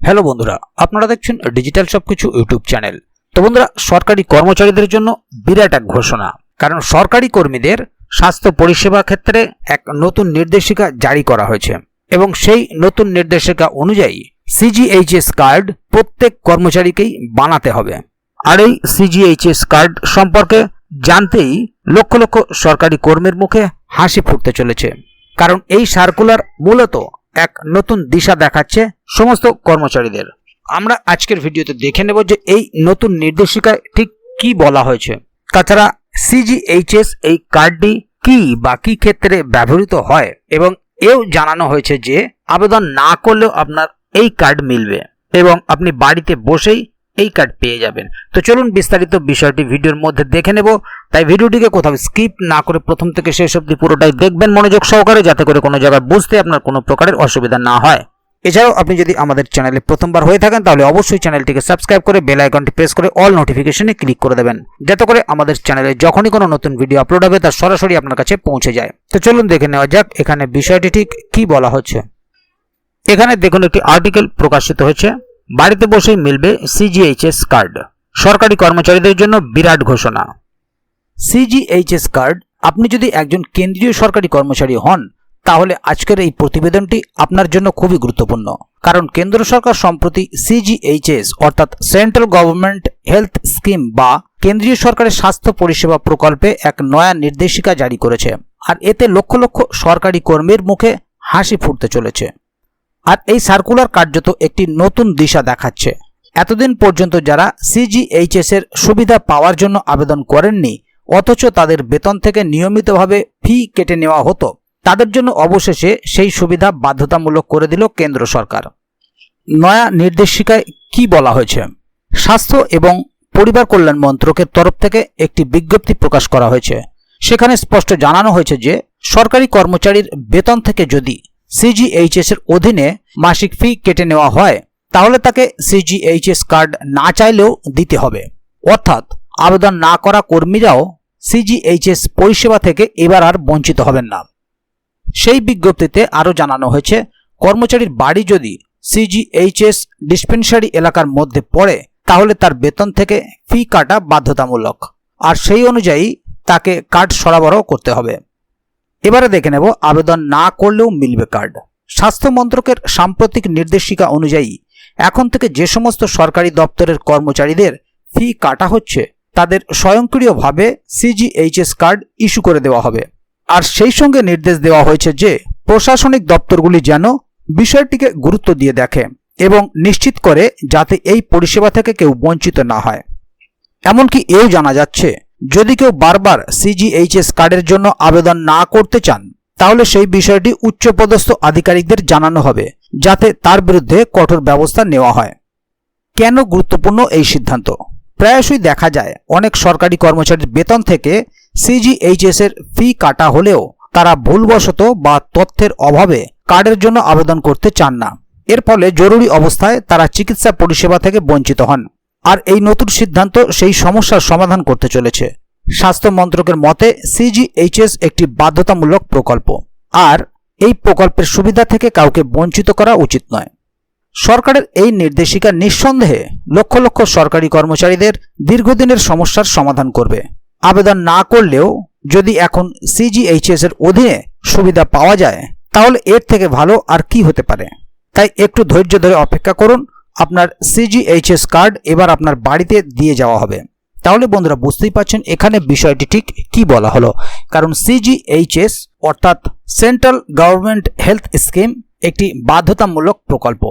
Hello বন্ধুরা, আপনারা দেখছেন ডিজিটাল সবকিছু ইউটিউব চ্যানেল। তো বন্ধুরা, সরকারি কর্মচারীদের জন্য বিরাট এক ঘোষণা। কারণ সরকারি কর্মীদের স্বাস্থ্য পরিষেবা ক্ষেত্রে এক নতুন নির্দেশিকা জারি করা হয়েছে এবং সেই নতুন নির্দেশিকা অনুযায়ী সিজিএইচএস কার্ড প্রত্যেক কর্মচারীকেই বানাতে হবে। আর এই সিজিএইচএস কার্ড সম্পর্কে জানতেই লক্ষ লক্ষ সরকারি কর্মীর মুখে হাসি ফুটতে চলেছে। কারণ এই সার্কুলার মূলত এক নতুন দিশা দেখাচ্ছে সমস্ত কর্মচারীদের। আমরা আজকের ভিডিওতে দেখে নেব যে এই নতুন নির্দেশিকায় ঠিক কি বলা হয়েছে। তাছাড়া সিজিএইচএস এই কার্ডটি কি বা কি ক্ষেত্রে ব্যবহৃত হয় এবং এও জানানো হয়েছে যে আবেদন না করলেও আপনার এই কার্ড মিলবে এবং আপনি বাড়িতে বসেই এই কার্ড পেয়ে যাবেন। তো চলুন বিস্তারিত বিষয়টি ভিডিওর মধ্যে দেখে নেব। তাই ভিডিওটিকে কোথাও স্কিপ না করে প্রথম থেকে শেষ অবধি পুরোটাই দেখবেন মনোযোগ সহকারে, যাতে করে কোনো জায়গায় বুঝতে আপনার কোনো প্রকারের অসুবিধা না হয়। এছাড়াও আপনি যদি আমাদের চ্যানেলে প্রথমবার হয়ে থাকেন তাহলে অবশ্যই চ্যানেলটিকে সাবস্ক্রাইব করে বেল আইকনটি প্রেস করে অল নোটিফিকেশনে ক্লিক করে দেবেন, যাতে করে আমাদের চ্যানেলে যখনই কোনো নতুন ভিডিও আপলোড হবে তা সরাসরি আপনার কাছে পৌঁছে যায়। তো চলুন দেখে নেওয়া যাক এখানে বিষয়টি ঠিক কি বলা হচ্ছে। এখানে দেখুন একটি আর্টিকেল প্রকাশিত হয়েছে, বাড়িতে বসেই মিলবে সিজিএইচএস কার্ড, সরকারি কর্মচারীদের জন্য বিরাট ঘোষণা। সিজিএইচএস কার্ড, আপনি যদি একজন কেন্দ্রীয় সরকারি কর্মচারী হন তাহলে আজকের এই প্রতিবেদনটি আপনার জন্য খুবই গুরুত্বপূর্ণ। কারণ কেন্দ্র সরকার সম্প্রতি সিজিএইচএস অর্থাৎ সেন্ট্রাল গভর্নমেন্ট হেলথ স্কিম বা কেন্দ্রীয় সরকারের স্বাস্থ্য পরিষেবা প্রকল্পে এক নয়া নির্দেশিকা জারি করেছে। আর এতে লক্ষ লক্ষ সরকারি কর্মীর মুখে হাসি ফুটতে চলেছে। আর এই সার্কুলার কার্যত একটি নতুন দিশা দেখাচ্ছে। এতদিন পর্যন্ত যারা সিজিএইচএস এর সুবিধা পাওয়ার জন্য আবেদন করেননি অথচ তাদের বেতন থেকে নিয়মিতভাবে ফি কেটে নেওয়া হতো, তাদের জন্য অবশেষে সেই সুবিধা বাধ্যতামূলক করে দিল কেন্দ্র সরকার। নয়া নির্দেশিকায় কি বলা হয়েছে? স্বাস্থ্য এবং পরিবার কল্যাণ মন্ত্রকের তরফ থেকে একটি বিজ্ঞপ্তি প্রকাশ করা হয়েছে। সেখানে স্পষ্ট জানানো হয়েছে যে সরকারি কর্মচারীর বেতন থেকে যদি সিজিএইচএস এর অধীনে মাসিক ফি কেটে নেওয়া হয় তাহলে তাকে সিজিএইচএস কার্ড না চাইলেও দিতে হবে। অর্থাৎ আবেদন না করা কর্মীরাও সিজিএইচএস পরিষেবা থেকে এবার আর বঞ্চিত হবেন না। সেই বিজ্ঞপ্তিতে আরও জানানো হয়েছে, কর্মচারীর বাড়ি যদি সিজিএইচএস ডিসপেন্সারি এলাকার মধ্যে পড়ে তাহলে তার বেতন থেকে ফি কাটা বাধ্যতামূলক, আর সেই অনুযায়ী তাকে কার্ড সরবরাহ করতে হবে। এবারে দেখে নেব আবেদন না করলেও মিলবে কার্ড। স্বাস্থ্য মন্ত্রকের সাম্প্রতিক নির্দেশিকা অনুযায়ী এখন থেকে যে সমস্ত সরকারি দপ্তরের কর্মচারীদের ফি কাটা হচ্ছে তাদের স্বয়ংক্রিয়ভাবে সিজিএইচএস কার্ড ইস্যু করে দেওয়া হবে। আর সেই সঙ্গে নির্দেশ দেওয়া হয়েছে যে প্রশাসনিক দপ্তরগুলি যেন বিষয়টিকে গুরুত্ব দিয়ে দেখে এবং নিশ্চিত করে যাতে এই পরিষেবা থেকে কেউ বঞ্চিত না হয়। এমনকি এও জানা যাচ্ছে যদি কেউ বারবার সিজিএইচএস কার্ডের জন্য আবেদন না করতে চান তাহলে সেই বিষয়টি উচ্চপদস্থ আধিকারিকদের জানানো হবে, যাতে তার বিরুদ্ধে কঠোর ব্যবস্থা নেওয়া হয়। কেন গুরুত্বপূর্ণ এই সিদ্ধান্ত? প্রায়শই দেখা যায় অনেক সরকারি কর্মচারীর বেতন থেকে সিজিএইচএস এর ফি কাটা হলেও তারা ভুলবশত বা তথ্যের অভাবে কার্ডের জন্য আবেদন করতে চান না। এর ফলে জরুরি অবস্থায় তারা চিকিৎসা পরিষেবা থেকে বঞ্চিত হন। আর এই নতুন সিদ্ধান্ত সেই সমস্যার সমাধান করতে চলেছে। স্বাস্থ্য মন্ত্রকের মতে সিজিএইচএস একটি বাধ্যতামূলক প্রকল্প, আর এই প্রকল্পের সুবিধা থেকে কাউকে বঞ্চিত করা উচিত নয়। সরকারের এই নির্দেশিকা নিঃসন্দেহে লক্ষ লক্ষ সরকারি কর্মচারীদের দীর্ঘদিনের সমস্যার সমাধান করবে। আবেদন না করলেও যদি এখন সিজিএইচএস এর অধীনে সুবিধা পাওয়া যায় তাহলে এর থেকে ভালো আর কি হতে পারে। তাই একটু ধৈর্য ধরে অপেক্ষা করুন, আপনার সিজিএইচএস কার্ড এবার আপনার বাড়িতে দিয়ে যাওয়া হবে। তাহলে বন্ধুরা বুঝতেই পারছেন এখানে বিষয়টি ঠিক কি বলা হলো। কারণ সিজিএইচএস অর্থাৎ সেন্ট্রাল গভর্নমেন্ট হেলথ স্কিম একটি বাধ্যতামূলক প্রকল্প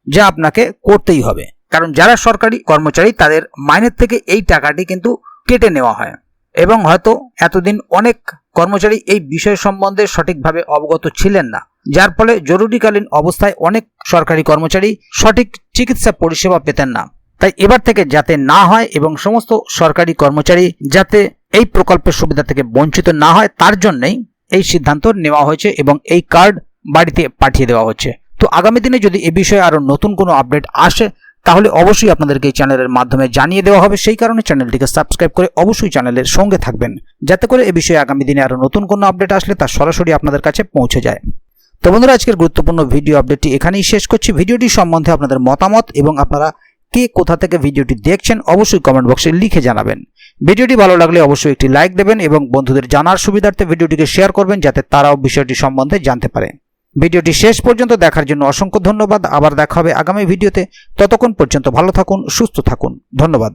যা আপনাকে করতেই হবে। কারণ যারা সরকারি কর্মচারী তাদের মাইনের থেকে এই টাকাটি কিন্তু কেটে নেওয়া হয় এবং হয়তো এতদিন অনেক কর্মচারী এই বিষয় সম্বন্ধে সঠিকভাবে অবগত ছিলেন না, যার ফলে জরুরিকালীন অবস্থায় অনেক সরকারি কর্মচারী সঠিক চিকিৎসা পরিষেবা পেতেন না। তাই এবার থেকে যাতে না হয় এবং সমস্ত সরকারি কর্মচারী যাতে এই প্রকল্পের সুবিধা থেকে বঞ্চিত না হয় তার জন্যই এই সিদ্ধান্ত নেওয়া হয়েছে এবং এই কার্ড বাড়িতে পাঠিয়ে দেওয়া হচ্ছে। তো আগামী দিনে যদি এ বিষয়ে আরও নতুন কোনো আপডেট আসে তাহলে অবশ্যই আপনাদেরকে এই চ্যানেলের মাধ্যমে জানিয়ে দেওয়া হবে। সেই কারণে চ্যানেলটিকে সাবস্ক্রাইব করে অবশ্যই চ্যানেলের সঙ্গে থাকবেন, যাতে করে এ বিষয়ে আগামী দিনে আরও নতুন কোনো আপডেট আসলে তা সরাসরি আপনাদের কাছে পৌঁছে যায়। তো বন্ধুরা, আজকের গুরুত্বপূর্ণ ভিডিও আপডেটটি এখানেই শেষ করছি। ভিডিওটি সম্বন্ধে আপনাদের মতামত এবং আপনারা কে কোথা থেকে ভিডিওটি দেখছেন অবশ্যই কমেন্ট বক্সে লিখে জানাবেন। ভিডিওটি ভালো লাগলে অবশ্যই একটি লাইক দেবেন এবং বন্ধুদের জানার সুবিধার্থে ভিডিওটিকে শেয়ার করবেন যাতে তারাও বিষয়টি সম্বন্ধে জানতে পারে। ভিডিওটি শেষ পর্যন্ত দেখার জন্য অসংখ্য ধন্যবাদ। আবার দেখা হবে আগামী ভিডিওতে। ততক্ষণ পর্যন্ত ভালো থাকুন, সুস্থ থাকুন। ধন্যবাদ।